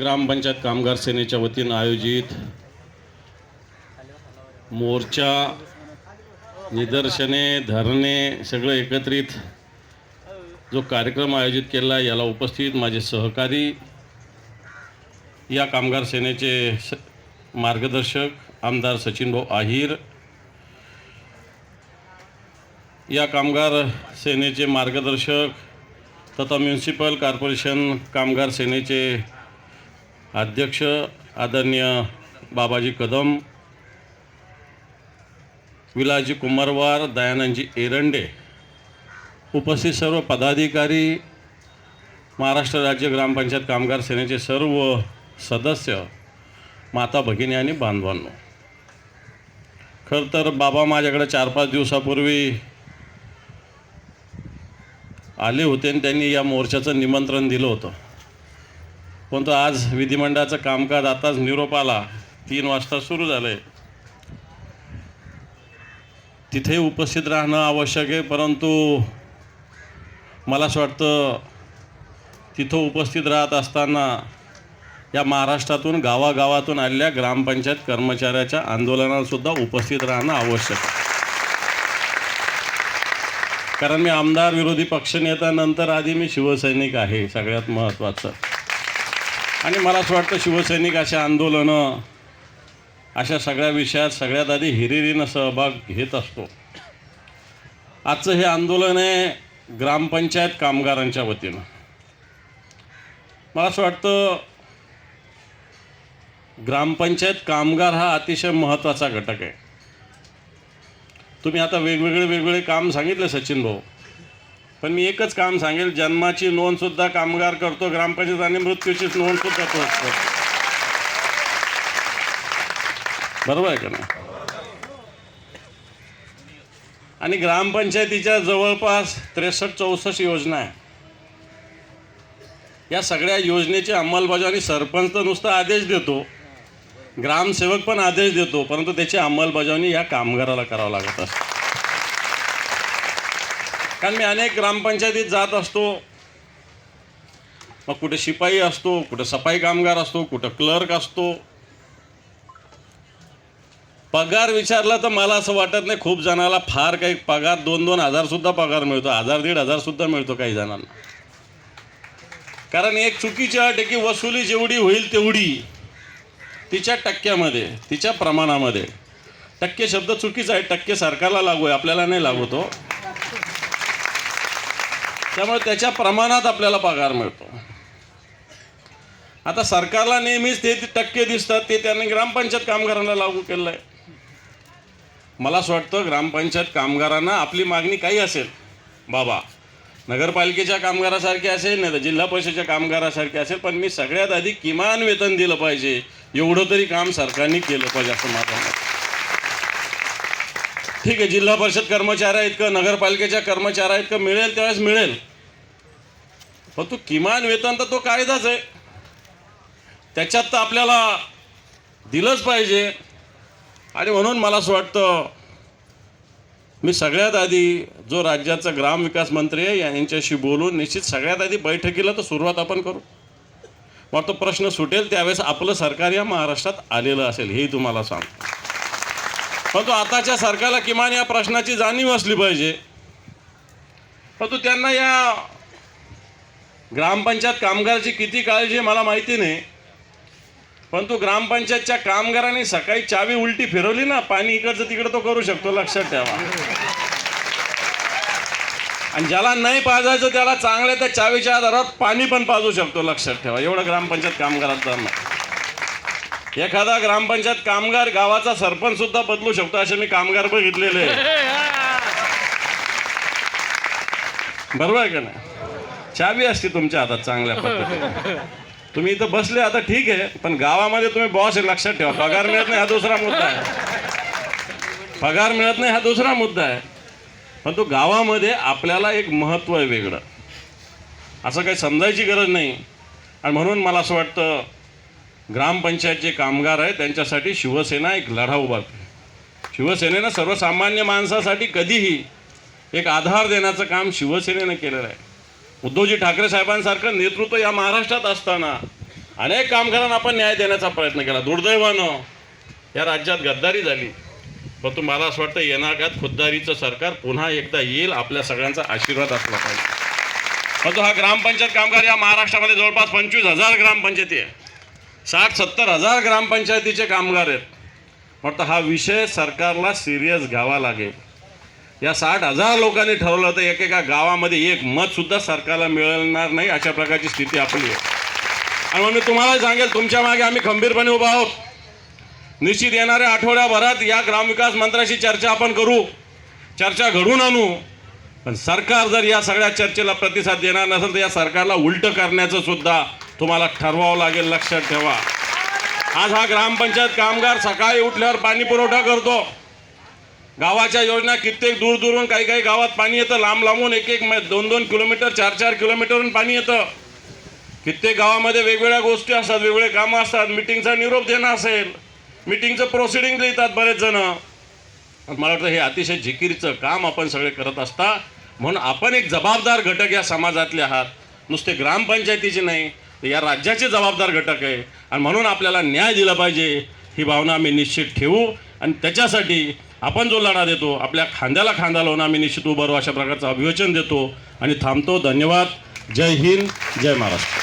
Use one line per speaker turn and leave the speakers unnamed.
ग्रामपंचायत कामगार सेनेच्या वतीनं आयोजित मोर्चा, निदर्शने, धरणे सगळं एकत्रित जो कार्यक्रम आयोजित केला, याला उपस्थित माझे सहकारी, या कामगार सेनेचे मार्गदर्शक आमदार सचिनभाऊ आहिर, या कामगार सेनेचे मार्गदर्शक तथा म्युनिसिपल कॉर्पोरेशन कामगार सेनेचे अध्यक्ष आदरणीय बाबाजी कदम, विलासजी कुंभारवार, दयानंदजी एरंडे, उपस्थित सर्व पदाधिकारी, महाराष्ट्र राज्य ग्रामपंचायत कामगार सेनेचे सर्व सदस्य, माता भगिनी आणि बांधवांनो, खरं तर बाबा माझ्याकडे 4-5 दिवसापूर्वी आले होते आणि त्यांनी या मोर्चाचं निमंत्रण दिलं होतं. परंतु आज विधिमंडळाचं कामकाज आताच निरोप आला, 3 वाजता सुरू झालं आहे. तिथे उपस्थित राहणं आवश्यक आहे, परंतु मला असं वाटतं तिथं उपस्थित राहत असताना या महाराष्ट्रातून गावागावातून आलेल्या ग्रामपंचायत कर्मचाऱ्याच्या आंदोलनालासुद्धा उपस्थित राहणं आवश्यक आहे. कारण मी आमदार, विरोधी पक्षनेत्यानंतर आधी मी शिवसैनिक आहे, सगळ्यात महत्त्वाचं. आणि मला असं वाटतं शिवसैनिक अशा आंदोलनं, अशा सगळ्या विषयात सगळ्यात आधी हिरिरीनं सहभाग घेत असतो. आजचं हे आंदोलन आहे ग्रामपंचायत कामगारांच्या वतीनं. मला असं वाटतं ग्रामपंचायत कामगार हा अतिशय महत्त्वाचा घटक आहे. तुम्ही आता वेगवेगळे काम सांगितले सचिन भाऊ, पण मी एकच काम सांगेल, जन्माची नोंदसुद्धा कामगार करतो ग्रामपंचायत आणि मृत्यूची नोंदसुद्धा तो करतो. बरोबर आहे का नाही? आणि ग्रामपंचायतीच्या जवळपास 63-64 योजना आहे. या सगळ्या योजनेची अंमलबजावणी सरपंच तर नुसता आदेश देतो, ग्रामसेवक पण आदेश देतो, परंतु त्याची अंमलबजावणी या कामगाराला करावं लागत असते. कारण मी अनेक ग्रामपंचायतीत जात असतो, मग कुठे शिपाई असतो, कुठे सफाई कामगार असतो, कुठं क्लर्क असतो. पगार विचारला तर मला असं वाटत नाही खूप जणाला फार काही पगार, 2-2 हजारसुद्धा पगार मिळतो, 1000-1500सुद्धा मिळतो काही जणांना. कारण एक चुकीची अट आहे की वसुली जेवढी होईल तेवढी, तिच्या टक्क्यामध्ये, तिच्या प्रमाणामध्ये. टक्के शब्द चुकीचा आहे, टक्के सरकारला लागू आहे, आपल्याला नाही लागू तो. त्यामुळे त्याच्या प्रमाणात आपल्याला पगार मिळतो. आता सरकारला नेहमीच ते टक्के दिसतात, ते त्यांनी ग्रामपंचायत कामगारांना लागू केलं आहे. मला असं वाटतं ग्रामपंचायत कामगारांना आपली मागणी काही असेल बाबा, नगरपालिकेच्या कामगारासारखी असेल, नाही तर जिल्हा परिषदेच्या कामगारासारखी असेल, पण मी सगळ्यात आधी किमान वेतन दिलं पाहिजे, एवढं तरी काम सरकारने केलं पाहिजे असं माझं मत. ठीक आहे, जिल्हा परिषद कर्मचाऱ्या इतकं, नगरपालिकेच्या कर्मचाऱ्या इतकं मिळेल त्यावेळेस मिळेल, पण तो किमान वेतन तर तो कायदाच आहे, त्याच्यात तर आपल्याला दिलंच पाहिजे. आणि म्हणून मला असं वाटतं मी सगळ्यात आधी जो राज्याचा ग्रामविकास मंत्री आहे यांच्याशी बोलून निश्चित सगळ्यात आधी बैठकीला तर सुरुवात आपण करू. मग तो प्रश्न सुटेल त्यावेळेस आपलं सरकार या महाराष्ट्रात आलेलं असेल, हेही तुम्हाला सांगतो. परंतु आताच्या सरकारला किमान या प्रश्नाची जाणीव असली पाहिजे. परंतु त्यांना या ग्रामपंचायत कामगाराची किती काळजी मला माहिती नाही, परंतु ग्रामपंचायतच्या कामगारांनी सकाळी चावी उलटी फिरवली ना, पाणी इकडचं तिकडं तो करू शकतो, लक्षात ठेवा. आणि ज्याला नाही पाजायचं त्याला चांगल्या त्या चावीच्या आधारात पाणी पण पाजू शकतो, लक्षात ठेवा. एवढं ग्रामपंचायत कामगारांचा नाही. एखादा ग्रामपंचायत कामगार गावाचा सरपंच सुद्धा बदलू शकतो, असे मी कामगार बघितलेले. बरोबर आहे का नाही? चावी असते तुमच्या हातात चांगल्या पद्धतीने. तुम्ही इथं बसले आता ठीक आहे, पण गावामध्ये तुम्ही बॉस आहे, लक्षात ठेवा. पगार मिळत नाही हा दुसरा मुद्दा आहे, पगार मिळत नाही हा दुसरा मुद्दा आहे, पण तो गावामध्ये आपल्याला एक महत्त्व आहे वेगळं, असं काही समजायची गरज नाही. आणि म्हणून मला असं वाटतं ग्रामपंचायत जे कामगार आहे त्यांच्यासाठी शिवसेना एक लढा उभारते. शिवसेनेनं सर्वसामान्य माणसासाठी कधीही एक आधार देण्याचं काम शिवसेनेनं केलेलं आहे. उद्धवजी ठाकरे साहेबांसारखं नेतृत्व या महाराष्ट्रात असताना अनेक कामगारांना आपण न्याय देण्याचा प्रयत्न केला. दुर्दैवानं या राज्यात गद्दारी झाली. पण तुम्हाला असं वाटतं येणार काळात खुद्दारीचं सरकार पुन्हा एकदा येईल, आपल्या सगळ्यांचा आशीर्वाद असला पाहिजे. पण तो हा ग्रामपंचायत कामगार या महाराष्ट्रामध्ये जवळपास 25,000 ग्रामपंचायती आहे, 60-70 हजार ग्रामपंचायतीचे कामगार आहेत. म्हटलं हा विषय सरकारला सिरियस घ्यावा लागेल. या 60,000 लोकांनी ठरवलं होतं एकेका गावामध्ये एक मतसुद्धा सरकारला मिळणार नाही, अशा प्रकारची स्थिती आपली आहे. आणि मग मी तुम्हाला सांगेल, तुमच्या मागे आम्ही खंबीरपणे उभा आहोत. निश्चित येणाऱ्या आठवड्याभरात या ग्रामविकास मंत्र्याशी चर्चा आपण करू, चर्चा घडून आणू. पण सरकार जर या सगळ्या चर्चेला प्रतिसाद देणार नसेल तर या सरकारला उलटं करण्याचं सुद्धा तुम्हाला ठरवावं लागेल, लक्षात ठेवा. आज हा ग्रामपंचायत कामगार सकाळी उठल्यावर पाणी पुरवठा करतो. गावाच्या योजना कित्येक दूर दूरून, काही काही गावात पाणी येतं, लांब लांबून 1-2 किलोमीटर, 4-4 किलोमीटरवरून पाणी येतं. कित्येक गावामध्ये वेगवेगळ्या गोष्टी असतात, वेगवेगळे कामं असतात. मिटिंगचा निरोप देणं असेल, मिटिंगचं प्रोसिडिंग लिहितात बरेच जण. मला वाटतं हे अतिशय जिकिरीचं काम आपण सगळे करत असता. म्हणून आपण एक जबाबदार घटक या समाजातले आहात, नुसते ग्रामपंचायतीचे नाही, तर या राज्याचे जबाबदार घटक आहे. आणि म्हणून आपल्याला न्याय दिला पाहिजे ही भावना आम्ही निश्चित ठेवू. आणि त्याच्यासाठी आपण जो लढा देतो, आपल्या खांद्याला खांदा लावून आम्ही निश्चित उभं राहू, अशा प्रकारचं अभिवचन देतो आणि थांबतो. धन्यवाद. जय हिंद, जय महाराष्ट्र.